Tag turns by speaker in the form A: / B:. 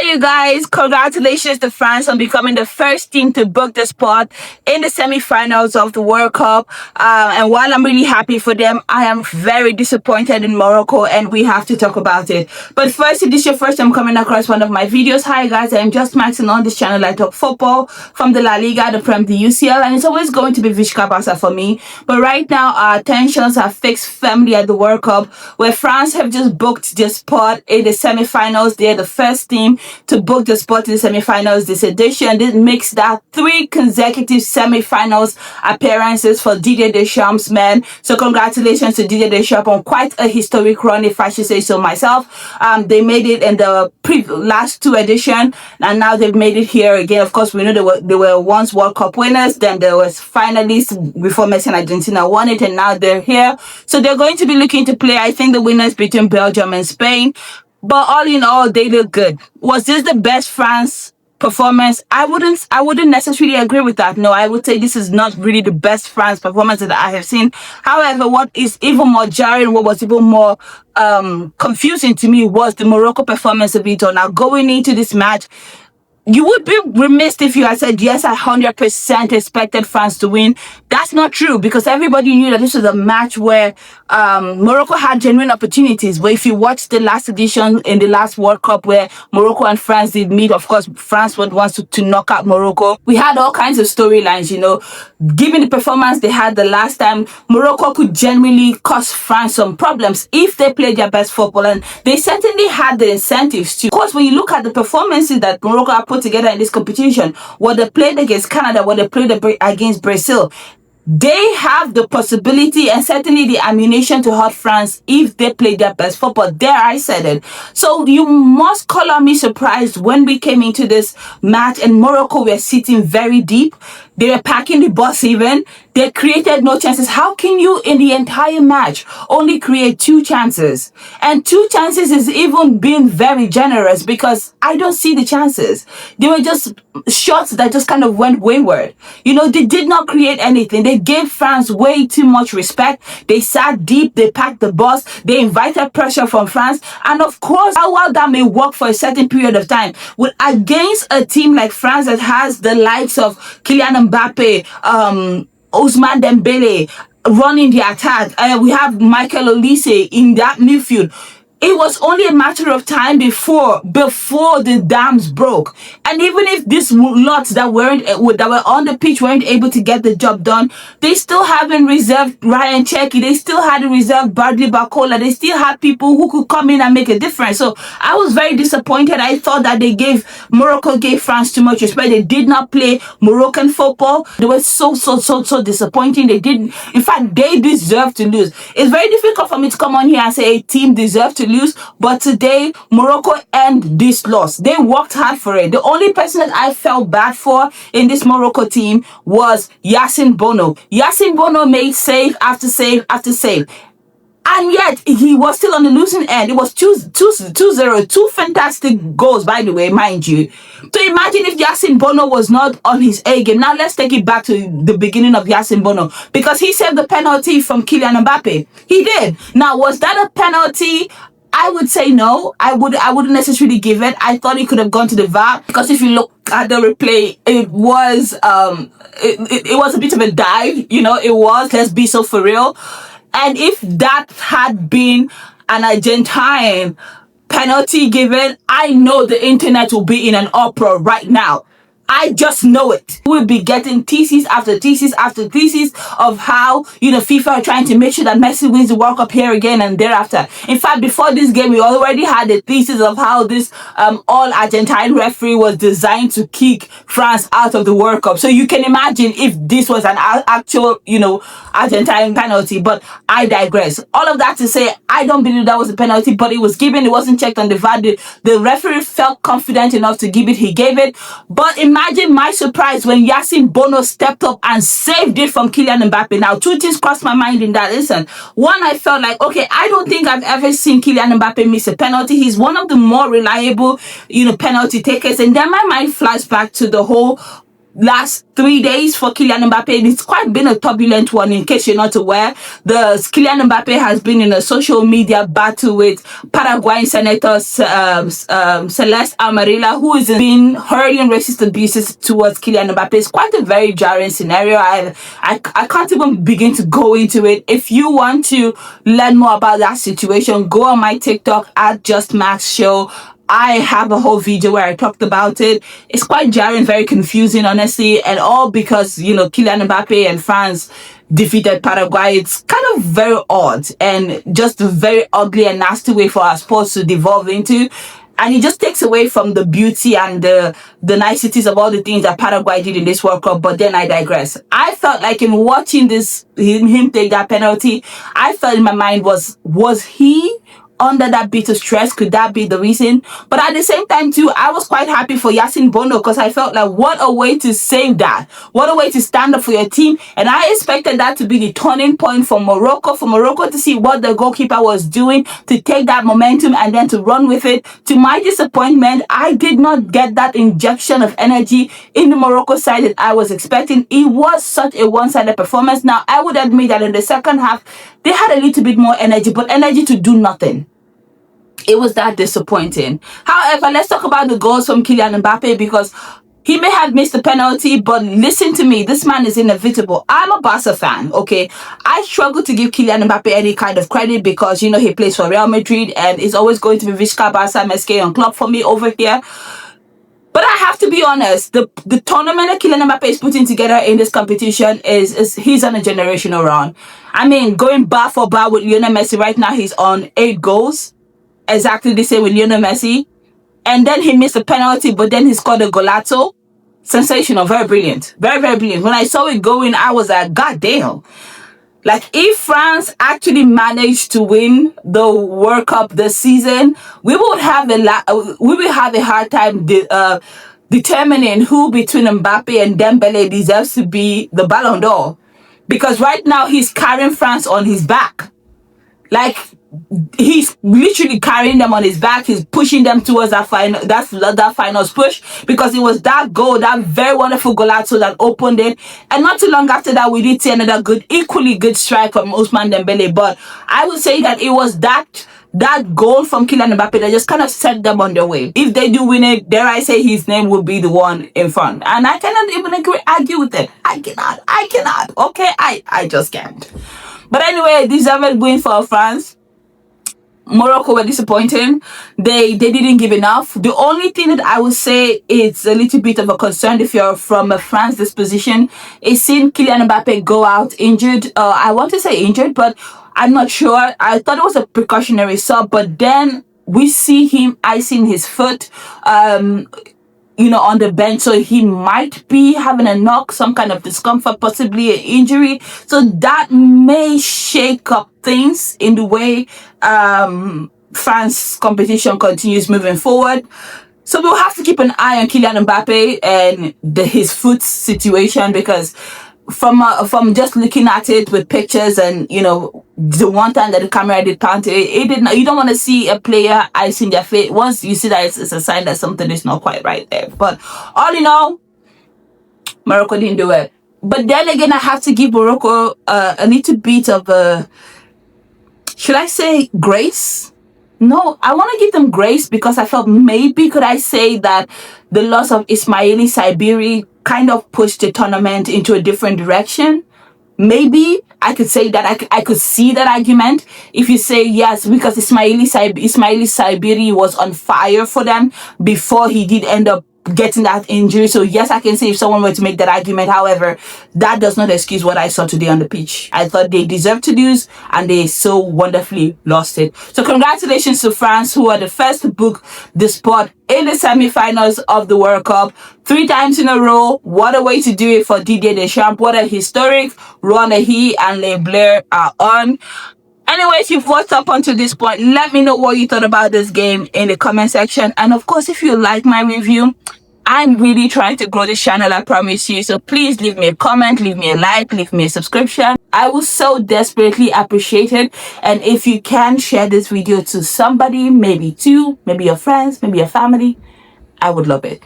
A: you guys. Congratulations to France on becoming the first team to book the spot in the semi-finals of the World Cup. And while I'm really happy for them, I am very disappointed in Morocco, and we have to talk about it. But first, if this is your first time coming across one of my videos, hi guys, I'm just Max, and on this channel I talk football from the La Liga, the Prem, the UCL, and it's always going to be Vishka Barca for me. But right now, our attentions are fixed firmly at the World Cup, where France have just booked their spot in the semi-finals. They're the first team to book the spot in the semi-finals this edition. This makes that 3 consecutive semi-finals appearances for Didier Deschamps' men. So congratulations to Didier Deschamps on quite a historic run, if I should say so myself. They made it in the last 2 editions, and now they've made it here again. Of course, we know they were once World Cup winners, then there was finalists before Messi and Argentina won it, and now they're here. So they're going to be looking to play, I think, the winners between Belgium and Spain. But all in all, they look good. Was this the best France performance? I wouldn't necessarily agree with that. No, I would say this is not really the best France performance that I have seen. However, what is even more jarring, what was even more confusing to me, was the Morocco performance of it all. Now, going into this match, you would be remiss if you had said, yes, I 100% expected France to win. That's not true, because everybody knew that this was a match where Morocco had genuine opportunities. But if you watch the last edition in the last World Cup where Morocco and France did meet, of course, France wants to knock out Morocco. We had all kinds of storylines, you know. Given the performance they had the last time, Morocco could genuinely cause France some problems if they played their best football. And they certainly had the incentives to. Of course, when you look at the performances that Morocco have put together in this competition, what they played against Canada, what they played against Brazil, they have the possibility and certainly the ammunition to hurt France if they play their best football. There, I said it. So you must call me surprised when we came into this match and Morocco were sitting very deep. They were packing the bus even. They created no chances. How can you, in the entire match, only create 2 chances? And 2 chances is even being very generous, because I don't see the chances. They were just shots that just kind of went wayward. You know, they did not create anything. They gave France way too much respect. They sat deep. They packed the bus. They invited pressure from France. And of course, while that may work for a certain period of time, against a team like France that has the likes of Kylian Mbappe, Ousmane Dembele running the attack, we have Michael Olise in that midfield. It was only a matter of time before the dams broke. And even if these lots that were on the pitch weren't able to get the job done, they still have in reserve Ryan Cherki. They still had in reserve Bradley Barcola. They still had people who could come in and make a difference. So I was very disappointed. I thought that Morocco gave France too much respect. They did not play Moroccan football. They were so disappointing. In fact, they deserve to lose. It's very difficult for me to come on here and say a team deserves to lose, but today Morocco earned this loss. They worked hard for it. The only person that I felt bad for in this Morocco team was Yassine Bono. Yassine Bono made save after save after save, and yet he was still on the losing end. It was 2-0, 2 fantastic goals, by the way, mind you. So imagine if Yassine Bono was not on his A game. Now let's take it back to the beginning of Yassine Bono, because he saved the penalty from Kylian Mbappe. He did. Now, was that a penalty? I would say no. I wouldn't necessarily give it. I thought it could have gone to the VAR, because if you look at the replay, it was it was a bit of a dive. You know, it was. Let's be so for real. And if that had been an Argentine penalty given, I know the internet will be in an uproar right now. I just know it. We'll be getting thesis after thesis after thesis of how, you know, FIFA are trying to make sure that Messi wins the World Cup here again and thereafter. In fact, before this game, we already had the thesis of how this all Argentine referee was designed to kick France out of the World Cup. So you can imagine if this was an actual, you know, Argentine penalty. But I digress. All of that to say, I don't believe that was a penalty, but it was given. It wasn't checked on the VAR. The referee felt confident enough to give it. He gave it. But imagine my surprise when Yassine Bono stepped up and saved it from Kylian Mbappe. Now, 2 things crossed my mind in that instant. One, I felt like, okay, I don't think I've ever seen Kylian Mbappe miss a penalty. He's one of the more reliable, you know, penalty takers. And then my mind flies back to the whole last 3 days for Kylian Mbappe. It's quite been a turbulent one, in case you're not aware. The Kylian Mbappe has been in a social media battle with Paraguayan Senator Celeste Amarilla, who has been hurling racist abuses towards Kylian Mbappe. It's quite a very jarring scenario. I can't even begin to go into it. If you want to learn more about that situation, go on my TikTok at Just Max Show. I have a whole video where I talked about it. It's quite jarring, very confusing, honestly, and all because, Kylian Mbappe and France defeated Paraguay. It's kind of very odd and just a very ugly and nasty way for our sports to devolve into. And it just takes away from the beauty and the niceties of all the things that Paraguay did in this World Cup. But then I digress. I felt like in watching him take that penalty, I felt in my mind was he under that bit of stress? Could that be the reason? But at the same time too, I was quite happy for Yassine Bono, because I felt like, what a way to save that. What a way to stand up for your team. And I expected that to be the turning point for Morocco to see what the goalkeeper was doing, to take that momentum and then to run with it. To my disappointment, I did not get that injection of energy in the Morocco side that I was expecting. It was such a one-sided performance. Now, I would admit that in the second half, they had a little bit more energy, but energy to do nothing. It was that disappointing. However, let's talk about the goals from Kylian Mbappe, because he may have missed the penalty, but listen to me, this man is inevitable. I'm a Barca fan, okay? I struggle to give Kylian Mbappe any kind of credit because, he plays for Real Madrid and it's always going to be Vizca, Barca, MSK on club for me over here. But I have to be honest, the tournament that Kylian Mbappe is putting together in this competition he's on a generational run. I mean, going bar for bar with Lionel Messi right now, he's on 8 goals. Exactly the same with Lionel Messi. And then he missed a penalty, but then he scored a golazo. Sensational, very brilliant. Very, very brilliant. When I saw it going, I was like, God damn. Like, if France actually managed to win the World Cup this season, we would have a hard time determining who between Mbappe and Dembele deserves to be the Ballon d'Or. Because right now, he's carrying France on his back. Like, he's literally carrying them on his back. He's pushing them towards that finals push, because it was that goal, that very wonderful golazo that opened it. And not too long after that, we did see another equally good strike from Ousmane Dembele. But I would say that it was that goal from Kylian Mbappe that just kind of set them on their way. If they do win it, dare I say, his name will be the one in front. And I cannot even argue with it. I cannot. Okay, I just can't. But anyway, deserved win for France. Morocco were disappointing. They didn't give enough. The only thing that I would say is a little bit of a concern if you're from a France disposition is seeing Kylian Mbappe go out injured. I want to say injured, but I'm not sure. I thought it was a precautionary sub, but then we see him icing his foot, on the bench. So he might be having a knock, some kind of discomfort, possibly an injury. So that may shake up things in the way France competition continues moving forward. So we'll have to keep an eye on Kylian Mbappe and his foot situation, because from just looking at it with pictures and the one time that the camera did pan to it did not, you don't want to see a player icing their face. Once you see that, it's a sign that something is not quite right there. But all in all, Morocco didn't do it. But then again, I have to give Morocco a little bit of should I say grace? No, I want to give them grace, because I felt maybe could I say that the loss of Ismaili Saibiri kind of pushed the tournament into a different direction. Maybe I could say that I could see that argument if you say yes, because Ismaili Saibiri was on fire for them before he did end up getting that injury. So yes, I can say if someone were to make that argument. However, that does not excuse what I saw today on the pitch. I thought they deserved to lose, and they so wonderfully lost it. So congratulations to France, who are the first to book the spot in the semi-finals of the World Cup 3 times in a row. What a way to do it for Didier Deschamps. What a historic run that he and Le Bleu are on. Anyways, you've watched up until this point. Let me know what you thought about this game in the comment section. And of course, if you like my review, I'm really trying to grow this channel, I promise you. So please leave me a comment, leave me a like, leave me a subscription. I will so desperately appreciate it. And if you can share this video to somebody, maybe 2, maybe your friends, maybe your family, I would love it.